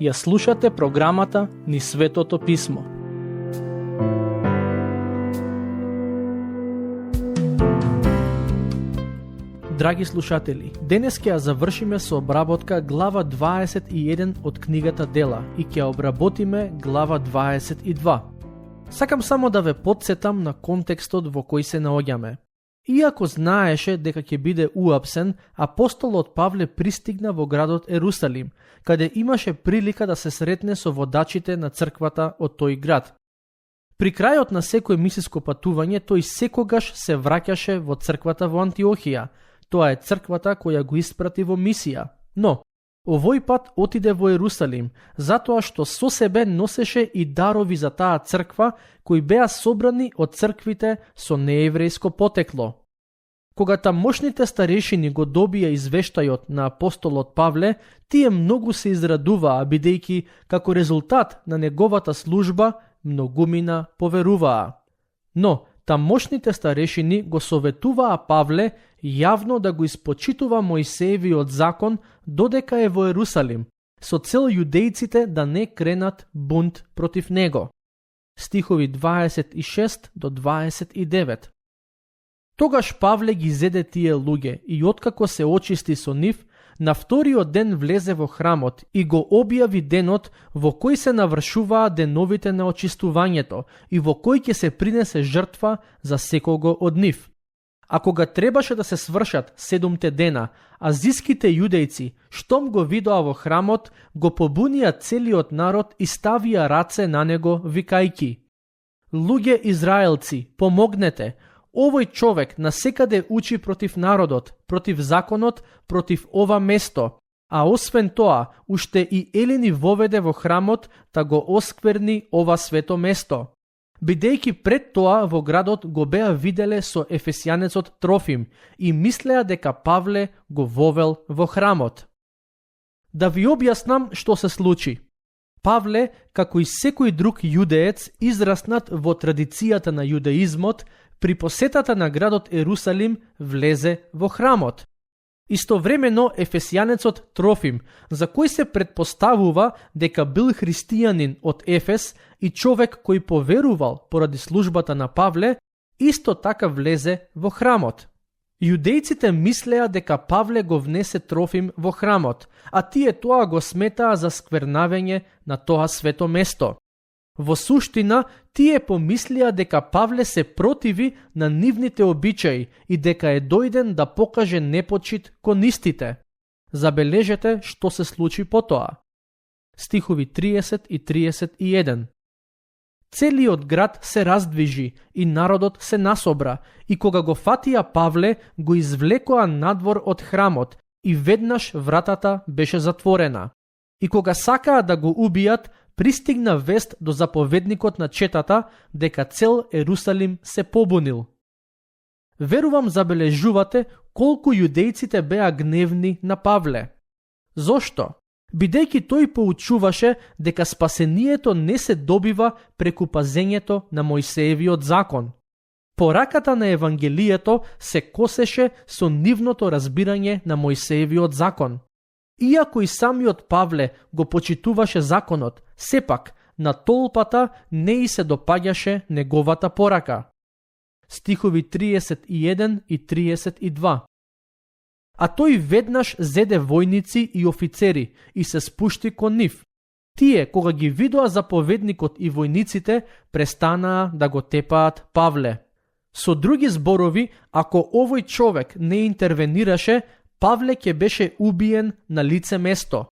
Ја слушате програмата Низ Светото Писмо. Драги слушатели, денес ќе ја завршиме со обработка глава 21 од книгата Дела и ќе обработиме глава 22. Сакам само да ве потсетам на контекстот во кој се наоѓаме. Иако знаеше дека ќе биде уапсен, апостолот Павле пристигна во градот Ерусалим, каде имаше прилика да се сретне со водачите на црквата од тој град. При крајот на секој мисиско патување, тој секогаш се враќаше во црквата во Антиохија. Тоа е црквата која го испрати во мисија. Но, овој пат отиде во Ерусалим, затоа што со себе носеше и дарови за таа црква, кои беа собрани од црквите со нееврејско потекло. Кога тамошните старешини го добија извештајот на апостолот Павле, тие многу се израдуваа, бидејќи како резултат на неговата служба многумина поверуваа. Но, тамошните старешини го советуваа Павле јавно да го испочитува Мојсеевиот закон додека е во Ерусалим, со цел јудејците да не кренат бунт против него. Стихови 26 до 29. Тогаш Павле ги зеде тие луѓе и откако се очисти со нив, на вториот ден влезе во храмот и го објави денот во кој се навршуваа деновите на очистувањето и во кој ќе се принесе жртва за секого од нив. А кога требаше да се свршат 7 дена, азиските јудејци, штом го видоа во храмот, го побунија целиот народ и ставија раце на него, викајки: Луѓе израелци, помогнете! Овој човек насекаде учи против народот, против законот, против ова место, а освен тоа, уште и елини воведе во храмот да го оскверни ова свето место. Бидејќи пред тоа во градот го беа виделе со ефесијанецот Трофим и мислеа дека Павле го вовел во храмот. Да ви објаснам што се случи. Павле, како и секој друг јудеец, израснат во традицијата на јудеизмот, при посетата на градот Ерусалим влезе во храмот. Истовремено ефесијанецот Трофим, за кој се предпоставува дека бил христијанин од Ефес и човек кој поверувал поради службата на Павле, исто така влезе во храмот. Јудејците мислеа дека Павле го внесе Трофим во храмот, а тие тоа го сметаа за сквернавење на тоа свето место. Во суштина, тие помислија дека Павле се противи на нивните обичаи и дека е дојден да покаже непочит кон истите. Забележете што се случи потоа. Стихови 30 и 31. Целиот град се раздвижи и народот се насобра и кога го фатија Павле, го извлекоа надвор од храмот и веднаш вратата беше затворена. И кога сакаа да го убијат, пристигна вест до заповедникот на четата дека цел Ерусалим се побунил. Верувам забележувате колку јудејците беа гневни на Павле. Зошто? Бидејќи тој поучуваше дека спасението не се добива преку пазењето на Мојсеевиот закон. Пораката на Евангелието се косеше со нивното разбирање на Мојсеевиот закон. Иако и самиот Павле го почитуваше законот, сепак на толпата не и се допаѓаше неговата порака. Стихови 31 и 32. А тој веднаш зеде војници и офицери и се спушти кон нив. Тие, кога ги видоа заповедникот и војниците, престанаа да го тепаат Павле. Со други зборови, ако овој човек не интервенираше, Павле ќе беше убиен на лице место.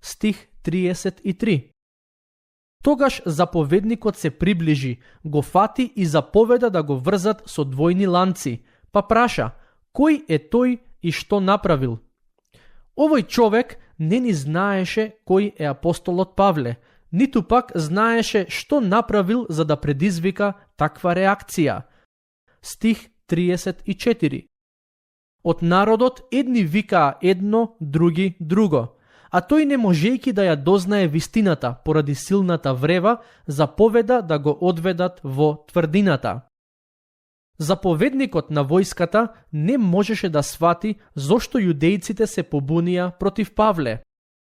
Стих 33. Тогаш заповедникот се приближи, го фати и заповеда да го врзат со двојни ланци, па праша, кој е тој и што направил? Овој човек не ни знаеше кој е апостолот Павле, ниту пак знаеше што направил за да предизвика таква реакција. Стих 34. Од народот едни викаа едно, други друго, а тој не можејќи да ја дознае вистината поради силната врева, заповеда да го одведат во тврдината. Заповедникот на војската не можеше да свати зошто јудејците се побунија против Павле.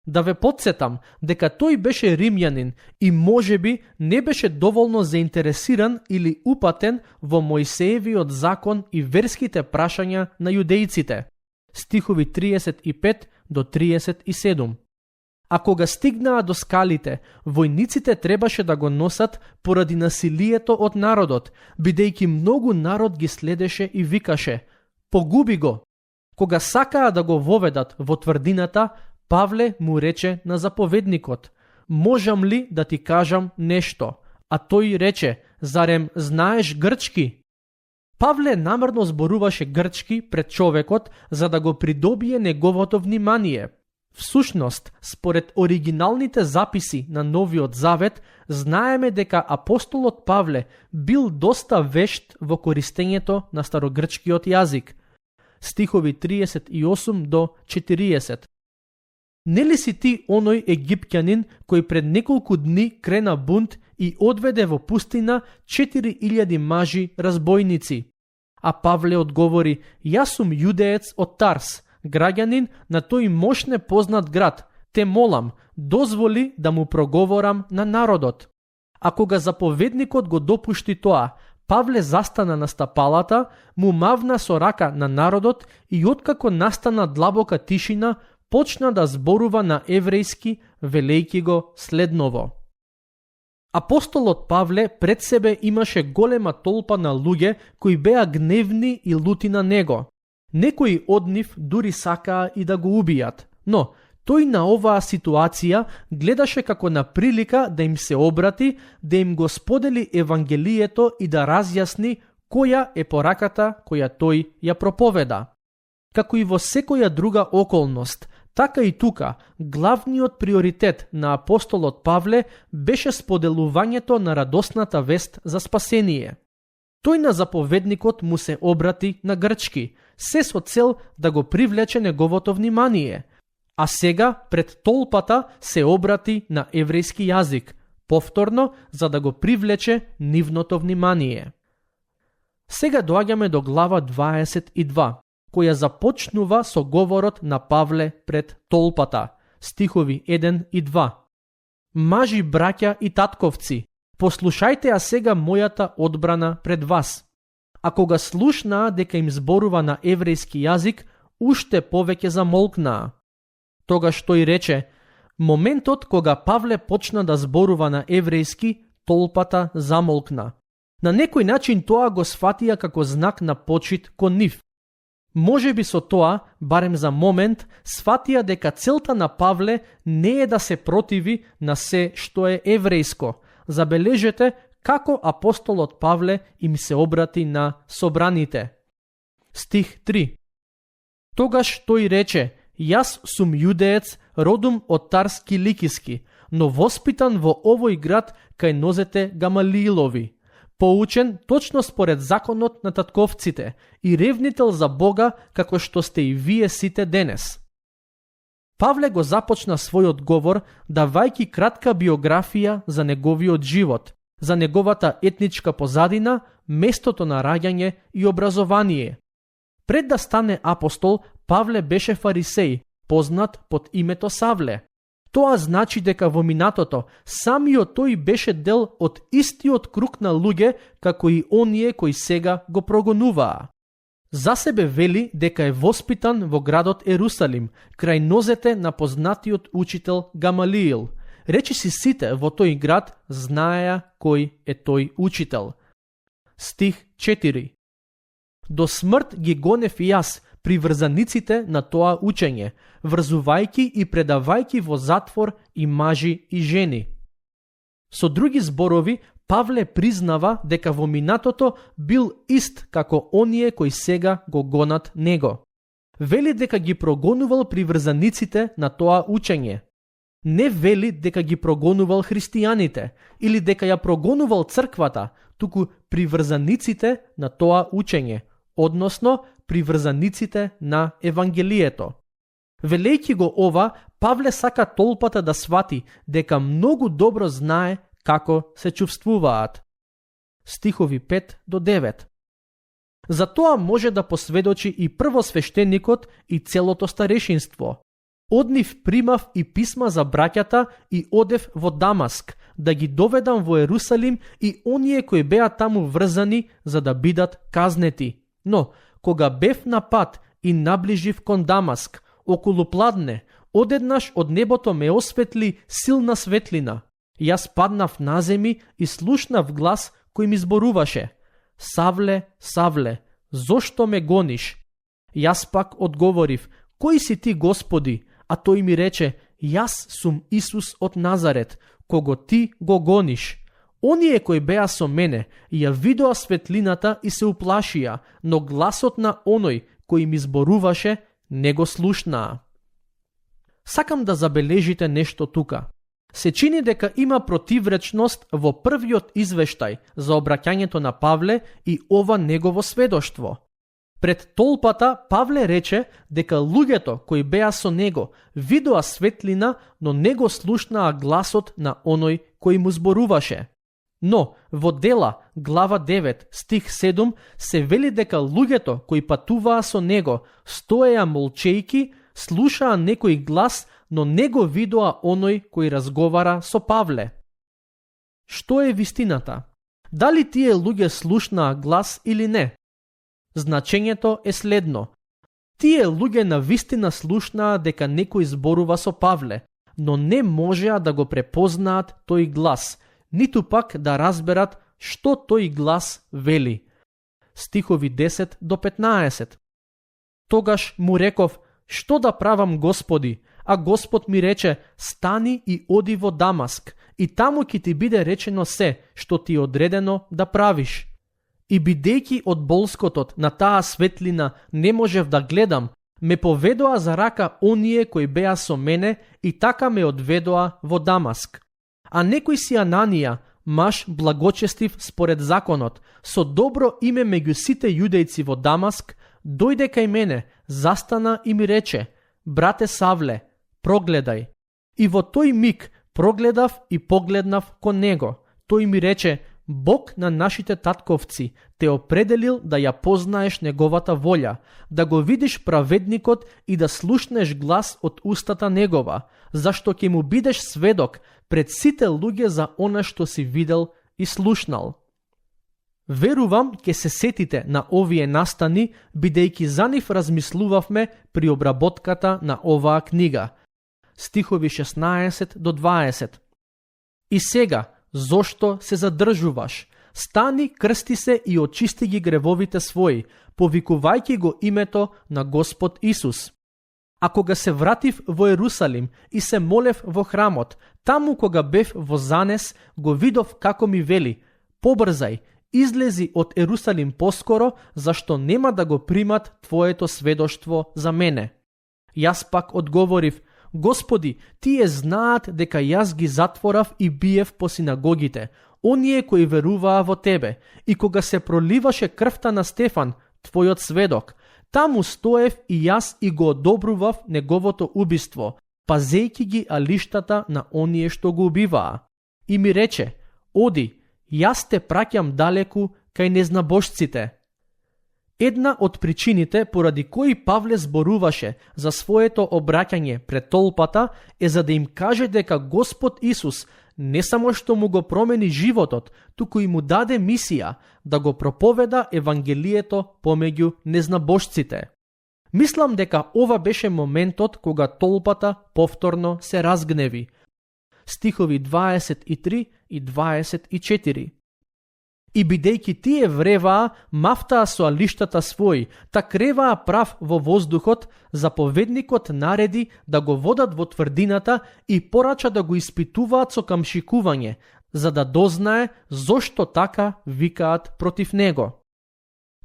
Да ве потсетам дека тој беше римјанин и можеби не беше доволно заинтересиран или упатен во Мојсеевиот закон и верските прашања на јудејците. Стихови 35 до 37. А кога стигнаа до скалите, војниците требаше да го носат поради насилието од народот, бидејќи многу народ ги следеше и викаше: "Погуби го!" Кога сакаа да го воведат во тврдината, Павле му рече на заповедникот: "Можам ли да ти кажам нешто?" А тој рече: "Зарем знаеш грчки?" Павле намерно зборуваше грчки пред човекот за да го придобие неговото внимание. Всушност, според оригиналните записи на Новиот Завет, знаеме дека апостолот Павле бил доста вешт во користењето на старогрчкиот јазик. Стихови 38 до 40. Нели си ти оној египтјанин кој пред неколку дни крена бунт и одведе во пустина 4000 мажи разбойници? А Павле одговори: "Јас сум јудеец од Тарс, граѓанин на тој мощне познат град. Те молам, дозволи да му проговорам на народот." А кога заповедникот го допушти тоа, Павле застана на стапалата, му мавна со рака на народот и откако настана длабока тишина, почна да зборува на еврејски, велејки го следново. Апостолот Павле пред себе имаше голема толпа на луѓе кои беа гневни и лути на него. Некои од нив дури сакаа и да го убијат, но тој на оваа ситуација гледаше како на прилика да им се обрати, да им го сподели Евангелието и да разјасни која е пораката која тој ја проповеда. Како и во секоја друга околност, така и тука, главниот приоритет на апостолот Павле беше споделувањето на радосната вест за спасение. Тој на заповедникот му се обрати на грчки, се со цел да го привлече неговото внимание, а сега пред толпата се обрати на еврејски јазик, повторно за да го привлече нивното внимание. Сега доаѓаме до глава 22, која започнува со говорот на Павле пред толпата, стихови 1 и 2. "Мажи, браќа и татковци, послушајте ја сега мојата одбрана пред вас." А кога слушнаа дека им зборува на еврејски јазик, уште повеќе замолкнаа. Тогаш тој рече: "Моментот кога Павле почна да зборува на еврејски, толпата замолкна. На некој начин тоа го сфатија како знак на почит кон нив. Можеби со тоа, барем за момент, сфатија дека целта на Павле не е да се противи на се што е еврејско. Забележете како апостолот Павле им се обрати на собраните. Стих 3. Тогаш тој рече: "Јас сум јудеец, родум од Тарс Киликиски, но воспитан во овој град кај нозете Гамалиилови, поучен точно според законот на татковците и ревнител за Бога како што сте и вие сите денес." Павле го започна својот говор давајќи кратка биографија за неговиот живот, за неговата етничка позадина, местото на раѓање и образование. Пред да стане апостол, Павле беше фарисеј, познат под името Савле. Тоа значи дека во минатото самиот тој беше дел од истиот круг на луѓе како и оние кои сега го прогонуваа. За себе вели дека е воспитан во градот Ерусалим, крај нозете на познатиот учител Гамалиил. Речиси сите во тој град знаеа кој е тој учител. Стих 4. "До смрт ги гонев и јас приврзаниците на тоа учење, врзувајќи и предавајќи во затвор и мажи и жени." Со други зборови, Павле признава дека во минатото бил ист како оние кои сега го гонат него. Вели дека ги прогонувал приврзаниците на тоа учење. Не вели дека ги прогонувал христијаните или дека ја прогонувал црквата, туку приврзаниците на тоа учење, односно приврзаниците на Евангелието. Велејќи го ова, Павле сака толпата да свати дека многу добро знае како се чувствуваат. Стихови 5 до 9. За тоа може да посведочи и првосвештеникот и целото старешинство. Од нив примав и писма за браќата и одев во Дамаск, да ги доведам во Ерусалим и оние кои беа таму врзани за да бидат казнети. Но, кога бев на пат и наближив кон Дамаск, околу пладне, одеднаш од небото ме осветли силна светлина. Јас паднав наземи и слушнав глас кој ми зборуваше: Савле, Савле, зошто ме гониш? Јас пак одговорив: Кој си ти, Господи? А тој ми рече: Јас сум Исус од Назарет, кого ти го гониш. Оние кои беа со мене ја видоа светлината и се уплашија, но гласот на оној кој ми зборуваше не го слушнаа. Сакам да забележите нешто тука. Се чини дека има противречност во првиот извештај за обраќањето на Павле и ова негово сведоштво. Пред толпата Павле рече дека луѓето кои беа со него видоа светлина, но не го слушнаа гласот на оној кој му зборуваше. Но во Дела, глава 9, стих 7, се вели дека луѓето кои патуваа со него стоеа молчејки, слушаа некој глас, но не го видоа оној кој разговара со Павле. Што е вистината? Дали тие луѓе слушнаа глас или не? Значењето е следно. Тие луѓе на вистина слушнаа дека некој зборува со Павле, но не можеа да го препознаат тој глас, ниту пак да разберат што тој глас вели. Стихови 10 до 15. Тогаш му реков: Што да правам, Господи? А Господ ми рече: Стани и оди во Дамаск, и таму ќе ти биде речено се што ти е одредено да правиш. И бидејќи од болскотот на таа светлина не можев да гледам, ме поведоа за рака оние кои беа со мене и така ме одведоа во Дамаск. А некој си Ананија, маж благочестив според законот, со добро име меѓу сите јудејци во Дамаск, дојде кај мене, застана и ми рече: Брате Савле, прогледај. И во тој миг прогледав и погледнав кон него. Тој ми рече: Бог на нашите татковци те определил да ја познаеш неговата волја, да го видиш праведникот и да слушнеш глас од устата негова, зашто ќе му бидеш сведок пред сите луѓе за она што си видел и слушнал. Верувам ќе се сетите на овие настани, бидејќи за нив размислувавме при обработката на оваа книга. Стихови 16 до 20. И сега, зошто се задржуваш? Стани, крсти се и очисти ги гревовите своји, повикувајќи го името на Господ Исус. А кога се вратив во Ерусалим и се молев во храмот, таму кога бев во Занес, го видов како ми вели: Побрзај, излези од Ерусалим поскоро, зашто нема да го примат твоето сведоштво за мене. Јас пак одговорив: Господи, тие знаат дека јас ги затворав и биев по синагогите, оние кои веруваа во Тебе, и кога се проливаше крвта на Стефан, Твојот сведок, таму стоев и јас и го одобрував неговото убиство, пазејќи ги алиштата на оние што го убиваа. И ми рече: Оди, јас те праќам далеку кај незнабожците. Една од причините поради кои Павле зборуваше за своето обраќање пред толпата е за да им каже дека Господ Исус не само што му го промени животот, туку и му даде мисија да го проповеда Евангелието помеѓу незнабожците. Мислам дека ова беше моментот кога толпата повторно се разгневи. Стихови 23 и 24. И бидејќи тие вреваа, мафтаа со алиштата своји, та креваа прав во воздухот, заповедникот нареди да го водат во тврдината и порача да го испитуваат со камшикување, за да дознае зошто така викаат против него.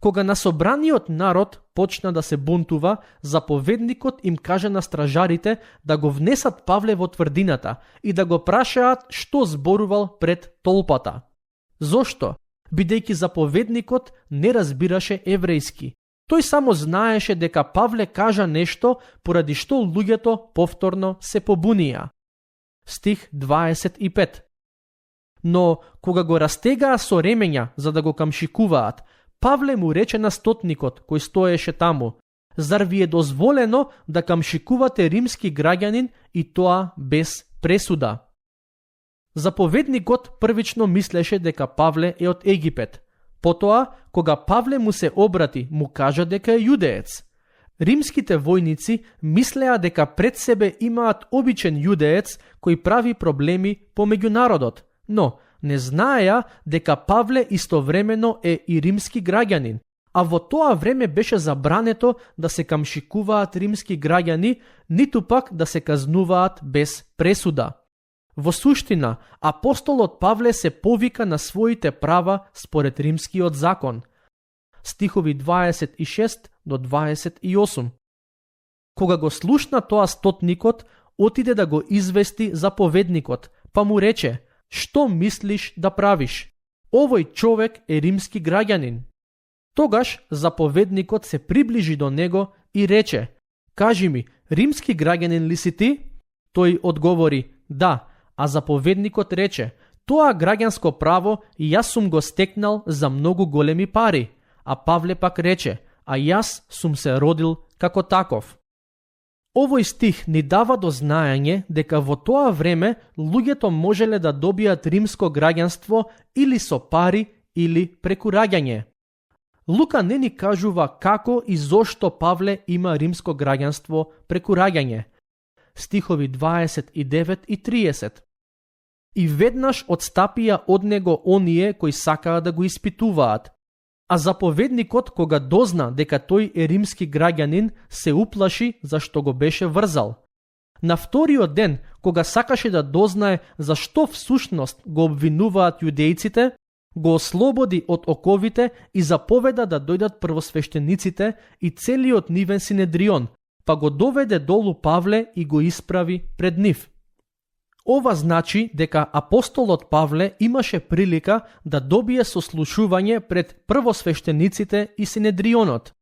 Кога на собраниот народ почна да се бунтува, заповедникот им каже на стражарите да го внесат Павле во тврдината и да го прашаат што зборувал пред толпата. Зошто? Бидејќи заповедникот не разбираше еврејски. Тој само знаеше дека Павле кажа нешто поради што луѓето повторно се побунија. Стих 25. Но кога го растегаа со ремења за да го камшикуваат, Павле му рече на стотникот кој стоеше таму: зар ви е дозволено да камшикувате римски граѓанин и тоа без пресуда? Заповедникот првично мислеше дека Павле е од Египет. Потоа, кога Павле му се обрати, му кажа дека е јудеец. Римските војници мислеа дека пред себе имаат обичен јудеец кој прави проблеми помеѓу народот, но не знаеа дека Павле истовремено е и римски граѓанин, а во тоа време беше забрането да се камшикуваат римски граѓани, ниту пак да се казнуваат без пресуда. Во суштина, апостолот Павле се повика на своите права според римскиот закон. Стихови 26 до 28. Кога го слушна тоа стотникот, отиде да го извести заповедникот, па му рече: што мислиш да правиш? Овој човек е римски граѓанин. Тогаш заповедникот се приближи до него и рече: кажи ми, римски граѓанин ли си ти? Тој одговори: да. А заповедникот рече: тоа граѓанско право јас сум го стекнал за многу големи пари. А Павле пак рече: а јас сум се родил како таков. Овој стих ни дава до знаење дека во тоа време луѓето можеле да добијат римско граѓанство или со пари или преку раѓање. Лука не ни кажува како и зошто Павле има римско граѓанство преку раѓање. Стихови 29 и 30. И веднаш отстапија од него оние кои сакаа да го испитуваат. А заповедникот, кога дозна дека тој е римски граѓанин, се уплаши зашто го беше врзал. На вториот ден, кога сакаше да дознае зашто всушност го обвинуваат јудејците, го ослободи од оковите и заповеда да дојдат првосвештениците и целиот нивен синедрион, па го доведе долу Павле и го исправи пред нив. Ова значи дека апостолот Павле имаше прилика да добие сослушување пред првосвештениците и синедрионот.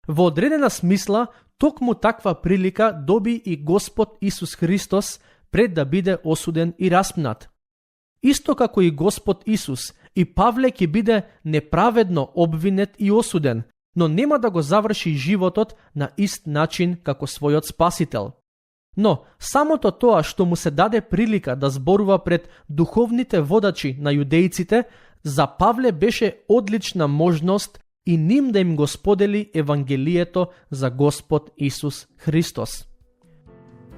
Во одредена смисла, токму таква прилика доби и Господ Исус Христос пред да биде осуден и распнат. Исто како и Господ Исус, и Павле ќе биде неправедно обвинет и осуден, но нема да го заврши животот на ист начин како својот Спасител. Но, самото тоа што му се даде прилика да зборува пред духовните водачи на јудејците, за Павле беше одлична можност и ним да им го сподели Евангелието за Господ Исус Христос.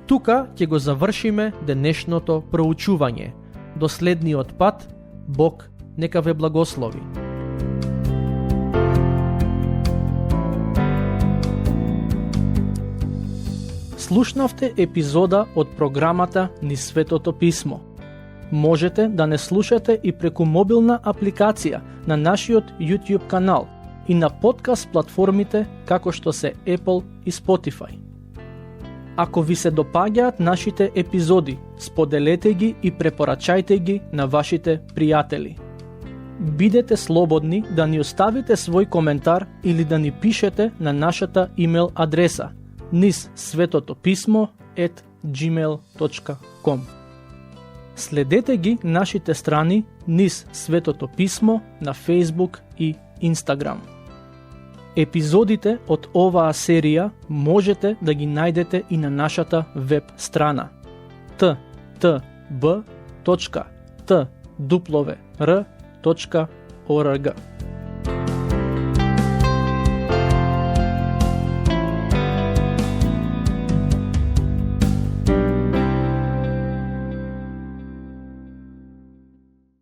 Тука ќе го завршиме денешното проучување. До следниот пат, Бог нека ве благослови. Слушнавте епизода од програмата Низ Светото Писмо. Можете да не слушате и преку мобилна апликација на нашиот YouTube канал и на подкаст платформите како што се Apple и Spotify. Ако ви се допаѓаат нашите епизоди, споделете ги и препорачајте ги на вашите пријатели. Бидете слободни да ни оставите свој коментар или да ни пишете на нашата имейл адреса nizsvetotopисmo@gmail.com. Следете ги нашите страни Низ Светото Писмо на Facebook и Instagram. Епизодите од оваа серија можете да ги најдете и на нашата веб страна ttb.twr.org.